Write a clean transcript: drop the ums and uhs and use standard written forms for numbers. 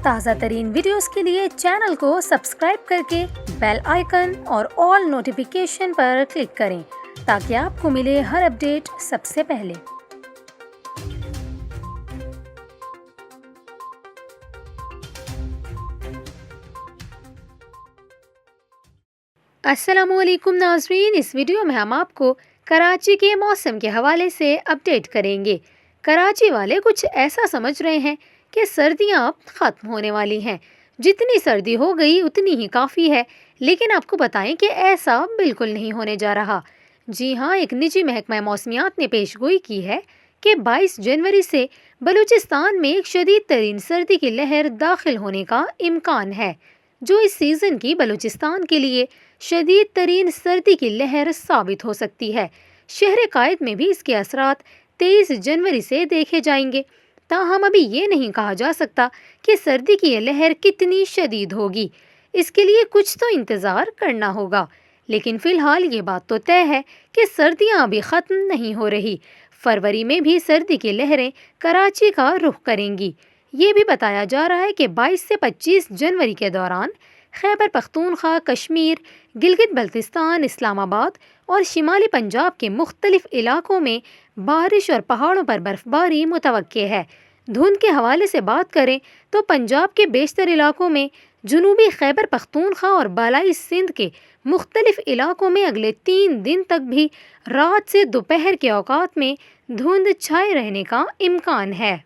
تازہ ترین ویڈیوز کے لیے چینل کو سبسکرائب کر کے بیل آئیکن اور آل نوٹیفیکیشن پر کلک کریں تاکہ آپ کو ملے ہر اپڈیٹ سب سے پہلے۔ السلام علیکم ناظرین، اس ویڈیو میں ہم آپ کو کراچی کے موسم کے حوالے سے اپڈیٹ کریں گے۔ کراچی والے کچھ ایسا سمجھ رہے ہیں کہ سردیاں اب ختم ہونے والی ہیں، جتنی سردی ہو گئی اتنی ہی کافی ہے، لیکن آپ کو بتائیں کہ ایسا بالکل نہیں ہونے جا رہا۔ جی ہاں، ایک نجی محکمہ موسمیات نے پیش گوئی کی ہے کہ 22 جنوری سے بلوچستان میں ایک شدید ترین سردی کی لہر داخل ہونے کا امکان ہے، جو اس سیزن کی بلوچستان کے لیے شدید ترین سردی کی لہر ثابت ہو سکتی ہے۔ شہر قائد میں بھی اس کے اثرات 23 جنوری سے دیکھے جائیں گے۔ تاہم ابھی یہ نہیں کہا جا سکتا کہ سردی کی یہ لہر کتنی شدید ہوگی، اس کے لیے کچھ تو انتظار کرنا ہوگا، لیکن فی الحال یہ بات تو طے ہے کہ سردیاں ابھی ختم نہیں ہو رہی۔ فروری میں بھی سردی کی لہریں کراچی کا رخ کریں گی۔ یہ بھی بتایا جا رہا ہے کہ 22 سے 25 جنوری کے دوران خیبر پختونخوا، کشمیر، گلگت بلتستان، اسلام آباد اور شمالی پنجاب کے مختلف علاقوں میں بارش اور پہاڑوں پر برف باری متوقع ہے۔ دھند کے حوالے سے بات کریں تو پنجاب کے بیشتر علاقوں میں، جنوبی خیبر پختونخوا اور بالائی سندھ کے مختلف علاقوں میں اگلے 3 دن تک بھی رات سے دوپہر کے اوقات میں دھند چھائے رہنے کا امکان ہے۔